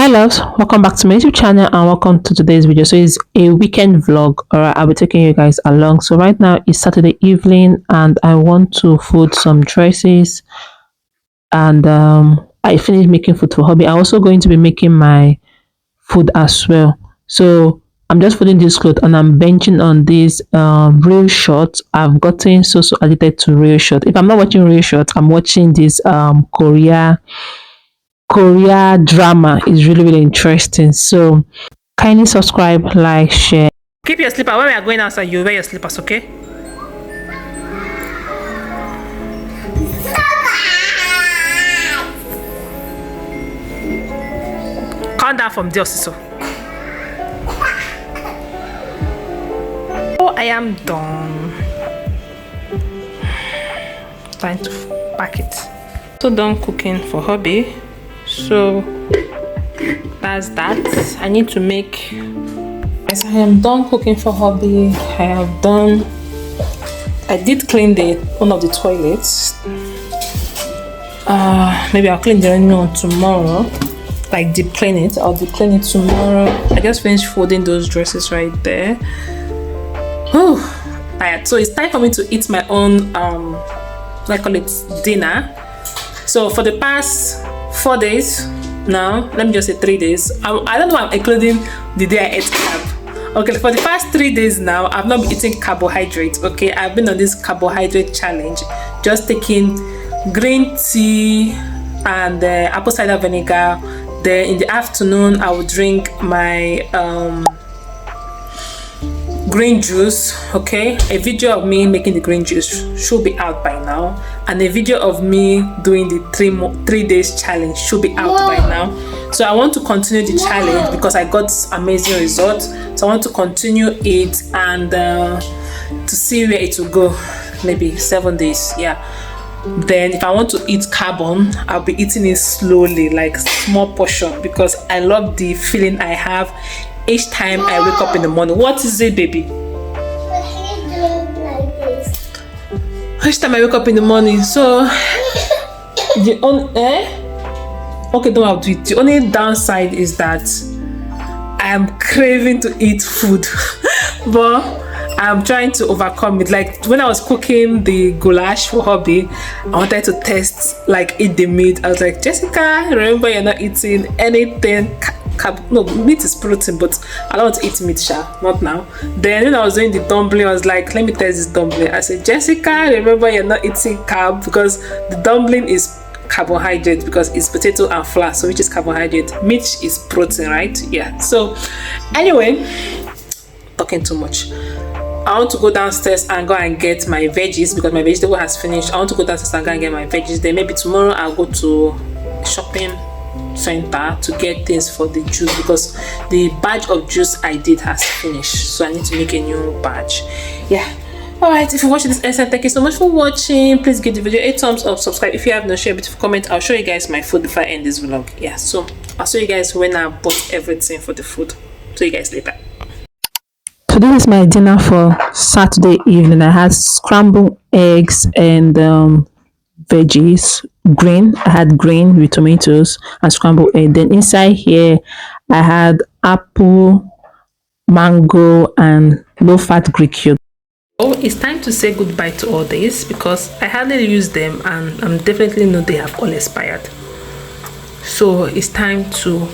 Hi loves, welcome back to my YouTube channel and welcome to today's video. So it's a weekend vlog. Alright, I'll be taking you guys along. So right now it's Saturday evening and I want to fold some dresses, and I finished making food for hubby. I'm also going to be making my food as well. So I'm just folding this cloth and I'm benching on this real short. I've gotten so addicted to real short. If I'm not watching real short, I'm watching this Korea drama. Is really interesting. So kindly subscribe, like, share. Keep your slipper. When we are going outside, you wear your slippers, okay? Calm down from there, so. Oh, I am done. Time to pack it. So done cooking for hubby. So that's that. I need to make, as I am done cooking for hubby. I did clean one of the toilets. Maybe I'll clean the other one tomorrow, like deep clean it. I'll deep clean it tomorrow. I just finished folding those dresses right there. Oh, tired. So it's time for me to eat my own I call it dinner. So for the past 4 days now, let me just say 3 days, I don't know, I'm including the day I ate carb. Okay, for the past 3 days now, I've not been eating carbohydrates. Okay, I've been on this carbohydrate challenge, just taking green tea and apple cider vinegar. Then in the afternoon I will drink my green juice. Okay, a video of me making the green juice should be out by now, and a video of me doing the 3 days challenge should be out by now. So I want to continue the challenge because I got amazing results. So I want to continue it and to see where it will go. Maybe 7 days, yeah. Then if I want to eat carbon, I'll be eating it slowly, like small portion, because I love the feeling I have each time I wake up in the morning. What is it, baby? Each time I wake up in the morning. So the okay, don't have to eat. The only downside is that I'm craving to eat food, but I'm trying to overcome it. Like when I was cooking the goulash for hubby, I wanted to test, like, eat the meat. I was like, Jessica, remember you're not eating anything. No, meat is protein, but I don't want to eat meat, not now. Then when I was doing the dumpling, I was like, let me test this dumpling. I said, Jessica, remember you're not eating carb, because the dumpling is carbohydrate, because it's potato and flour, so which is carbohydrate. Meat is protein, right? Yeah. So anyway, talking too much. I want to go downstairs and go and get my veggies because my vegetable has finished. I want to go downstairs and go and get my veggies. Then maybe tomorrow I'll go to shopping center to get things for the juice, because the batch of juice I did has finished, so I need to make a new batch. Yeah. All right, if you watch this episode, thank you so much for watching. Please give the video a thumbs up, subscribe if you have not, share a bit of comment. I'll show you guys my food before I end this vlog. Yeah, so I'll show you guys when I bought everything for the food. See you guys later. So this is my dinner for Saturday evening. I had scrambled eggs and veggies. I had green with tomatoes and scrambled egg. Then inside here I had apple, mango, and low-fat Greek yogurt. Oh, it's time to say goodbye to all this because I hardly use them and I'm definitely know they have all expired. So it's time to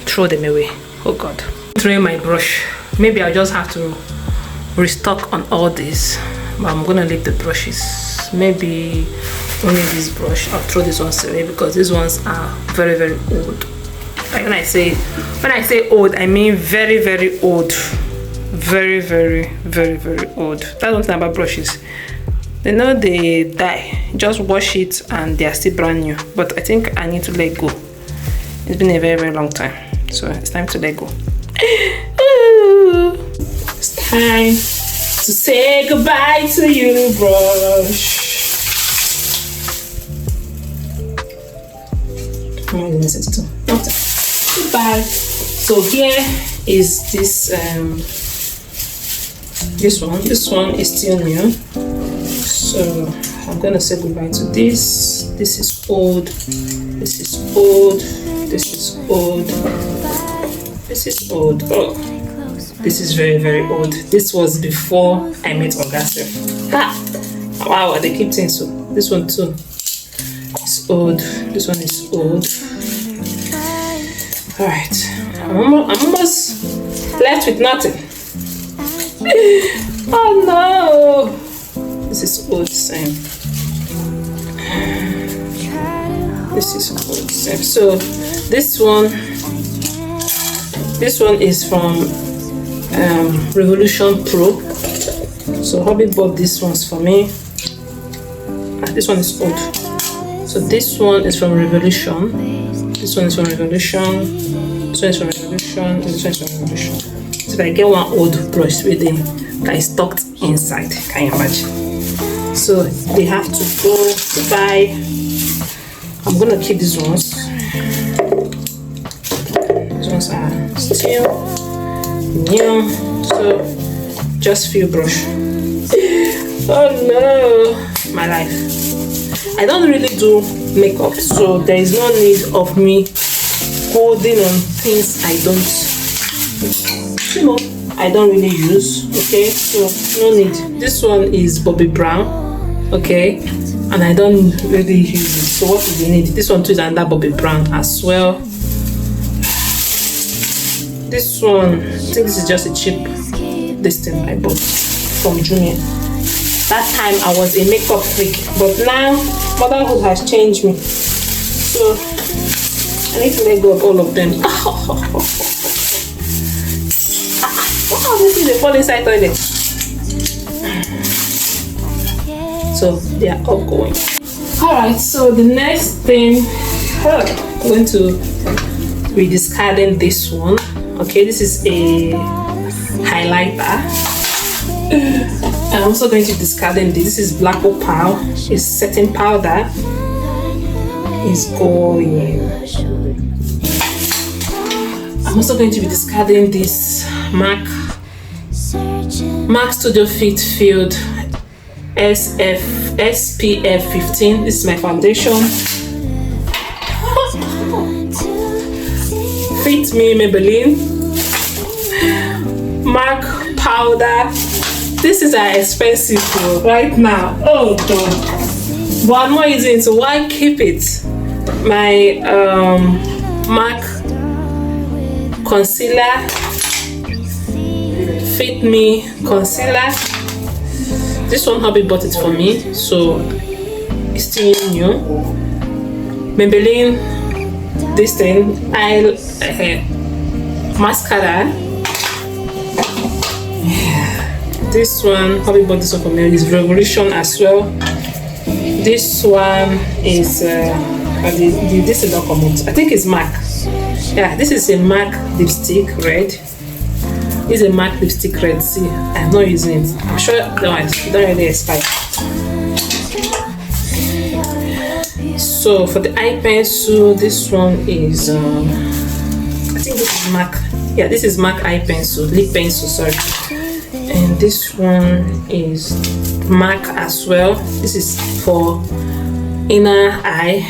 throw them away. Oh God. Throwing my brush. Maybe I'll just have to restock on all this, but I'm gonna leave the brushes. Maybe only this brush. I'll throw these ones away because these ones are very old. Like when I say old, I mean very old. Very old. That's one thing about brushes. They know they die. Just wash it and they are still brand new. But I think I need to let go. It's been a very long time. So it's time to let go. It's time to say goodbye to you, brush. Goodbye. So here is this this one is still new. So I'm gonna say goodbye to this. This is old. This is old. This is old. This is old. Oh, this is very, very old. This was before I met Augustus. Ah, wow, they keep saying so. This one too. It's old. This one is old. All right, I'm almost left with nothing. Oh no! This is old same. This is old same. So this one is from Revolution Pro. So hubby bought these ones for me. This one is old. So this one is from Revolution. This one is from Revolution. This one is from Revolution. And this one is from Revolution. So if I get one old brush with them that is tucked inside, can you imagine? So they have to go to buy. I'm gonna keep these ones. These ones are still new. So just few brush. Oh no, my life. I don't really do makeup, so there is no need of me holding on things I don't really use. Okay, so no need. This one is Bwwm, okay, and I don't really use it. So what do you need? This one too is under Bwwm as well. This one, I think this is just a cheap this thing I bought from Junior. That time I was a makeup freak, but now motherhood has changed me. So I need to let go of all of them. What are these things they fall inside toilet? So they are all going. Alright, so the next thing, I'm going to be discarding this one. Okay, this is a highlighter. I'm also going to be discarding this. This is Black Opal. It's setting powder. Is going. I'm also going to be discarding this MAC Studio Fit Field SPF 15. This is my foundation. Fit Me Maybelline MAC powder. This is expensive right now. Oh god. But I'm not using it, so why keep it? My MAC concealer, Fit Me concealer. This one hubby bought it for me, so it's still new. Maybelline, this thing, mascara. This one, hubby bought this one for me. It's Revolution as well. This one is this is not common. I think it's MAC. Yeah, this is a MAC lipstick red. This is a MAC lipstick red. See, I'm not using it. I'm sure that one don't really expire. So for the eye pencil, this one is I think this is MAC. Yeah, this is MAC eye pencil, lip pencil, sorry. And this one is MAC as well. This is for inner eye.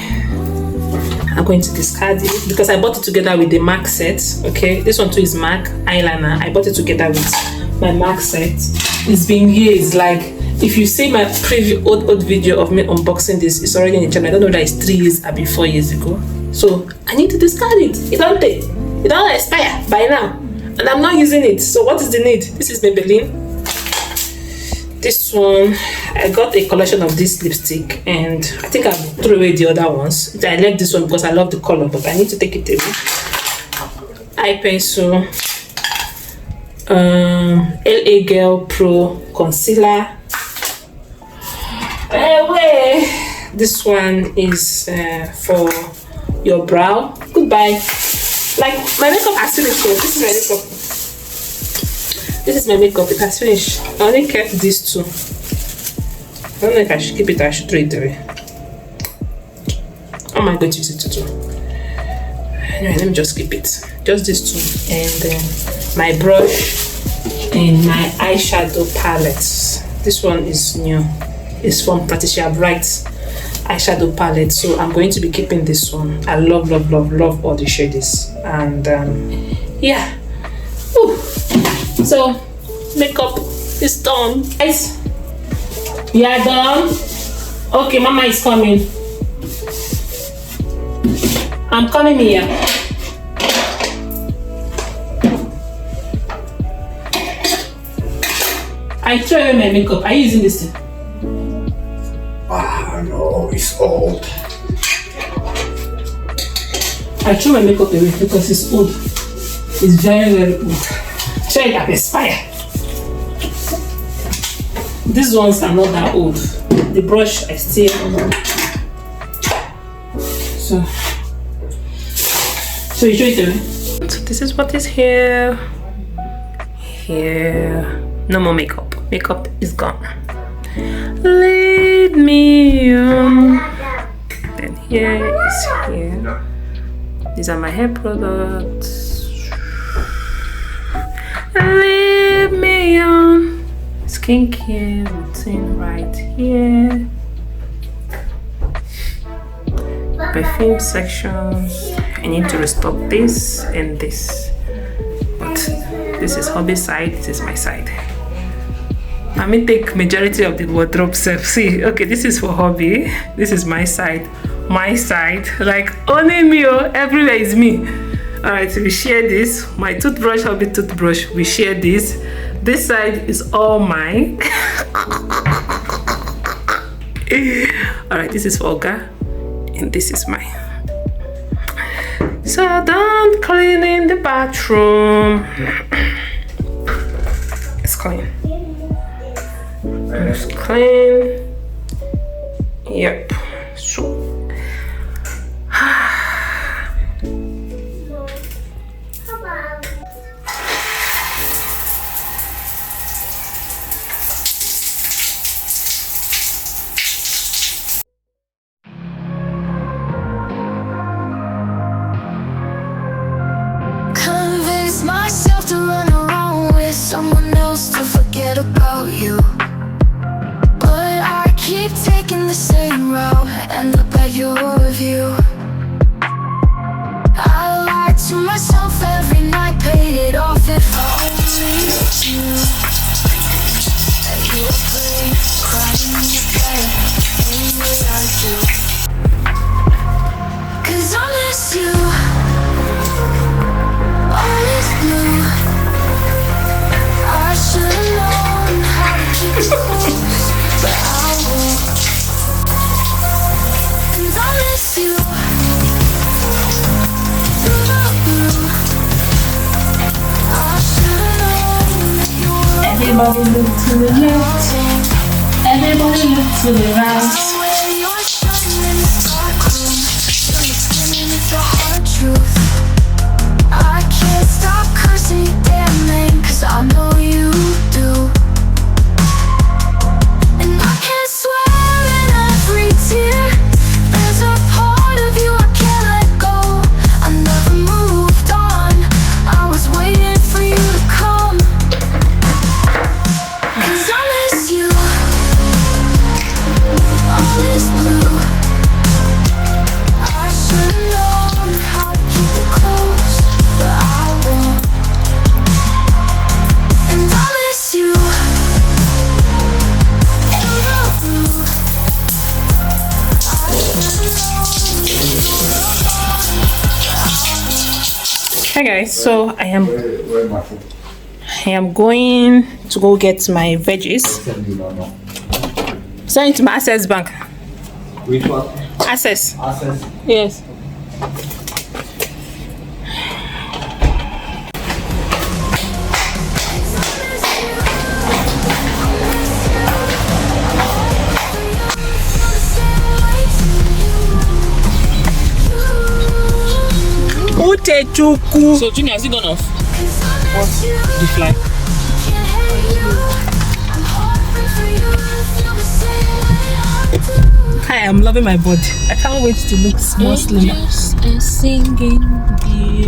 I'm going to discard it because I bought it together with the MAC set. Okay, this one too is MAC eyeliner. I bought it together with my MAC set. It's been years. Like if you see my previous old video of me unboxing this, it's already in the channel. I don't know that it's 3 years or 4 years ago. So I need to discard it. It don't expire by now. And I'm not using it. So what is the need? This is Maybelline. This one, I got a collection of this lipstick and I think I threw away the other ones. I like this one because I love the color, but I need to take it away. Eye pencil, LA Girl Pro concealer. Anyway, this one is for your brow. Goodbye. Like my makeup has finished, so this is my makeup. This is my makeup, it has finished. I only kept these two. I don't know if I should keep it or I should throw it away. How am I going to use it to do? Anyway, let me just keep it. Just these two. And then my brush and my eyeshadow palettes. This one is new. is from Interracial Bright eyeshadow palette, so I'm going to be keeping this one. I love all the shades, and yeah. Ooh. So makeup is done, guys. We are done. Okay, Mama is coming. I'm coming here. I throw away my makeup. Are you using this thing? Ah, no, it's old. I throw my makeup away because it's old. It's very old. Sure, it have expired. These ones are not that old. The brush I still so you show it away. So this is what is here. Here. No more makeup. Makeup is gone. Lead me on. Then here is here. These are my hair products. Lead me on. Skincare routine right here. Perfume section. I need to restock this and this. But this is hobby side, this is my side. I may take majority of the wardrobe self. See, okay, this is for hobby. This is my side. My side. Like only me, everywhere is me. Alright, so we share this. My toothbrush, hobby toothbrush, we share this. This side is all mine. Alright, this is for Oga. And this is mine. So done cleaning the bathroom. It's clean. It's clean. Yep. So myself to run around with someone else to forget about you, but I keep taking the same route, end up at your view. I lied to myself every night, paid it off if I only knew that you were playing, crying in your bed, doing what I do. 'Cause I miss you. All is blue. I should've known how to keep it close, but I won't. 'Cause I miss you. I should've known that you were. everybody look to the left. Everybody look to the right. Where you're shining in the dark room, you're spinning with the hard truth. I can't stop cursing your damn name, 'cause I know you do. And I can't swear in every tear. There's a part of you I can't let go. I never moved on. I was waiting for you to come. 'Cause I miss you. All is blue. I should've known how to keep it close, but I won't. And I miss you. In the blue. I should've known you were alone, but I won't. Hi guys, so I am going to go get my veggies. Send it to my Access Bank. Which one? Access. Access. Yes. So Junior, has it gone off? What? The fly. Hi, I'm loving my body. I can't wait to look more slimmer. And singing you.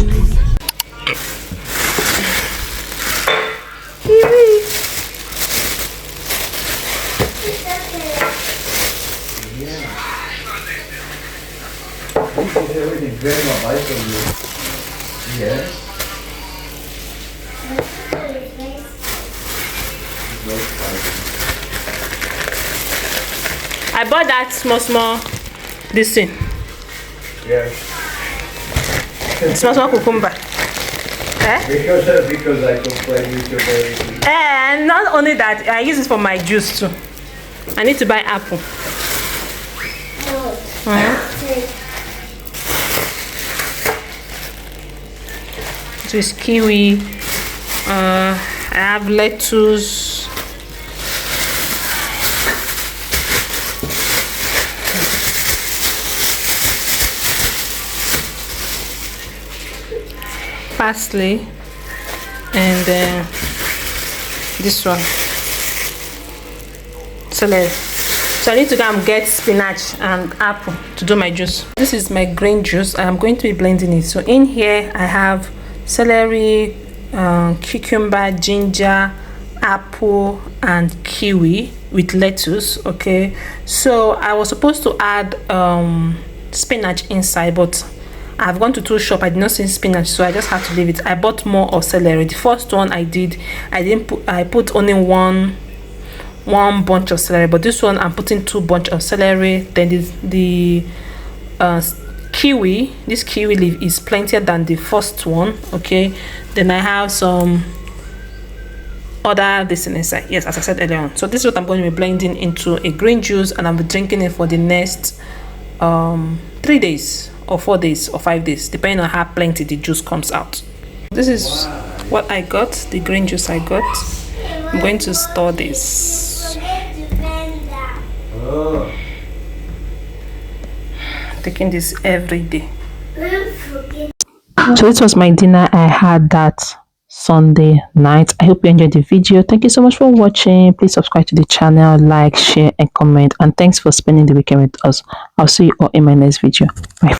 everything very nice of you. Yes. I bought that small this thing. Yes. Small cucumber. Because I complain with your baby. And not only that, I use it for my juice too. I need to buy apple. So it's kiwi. I have lettuce. Parsley. And this one. Celery. So I need to go and get spinach and apple to do my juice. This is my green juice. I'm going to be blending it. So in here I have celery, cucumber, ginger, apple, and kiwi with lettuce. Okay, so I was supposed to add spinach inside, but I've gone to two shops. I did not see spinach, so I just had to leave it. I bought more of celery. The first one I put only one bunch of celery, but this one I'm putting 2 bunch of celery. Then the kiwi, this kiwi leaf is plentier than the first one. Okay, then I have some other this inside. Yes, as I said earlier on. So this is what I'm going to be blending into a green juice, and I'll be drinking it for the next 3 days or 4 days or 5 days, depending on how plenty the juice comes out. This is what I got, the green juice I got. I'm going to store this. Taking this every day. So this was my dinner I had that Sunday night. I hope you enjoyed the video. Thank you so much for watching. Please subscribe to the channel, like, share, and comment. And thanks for spending the weekend with us. I'll see you all in my next video. Bye.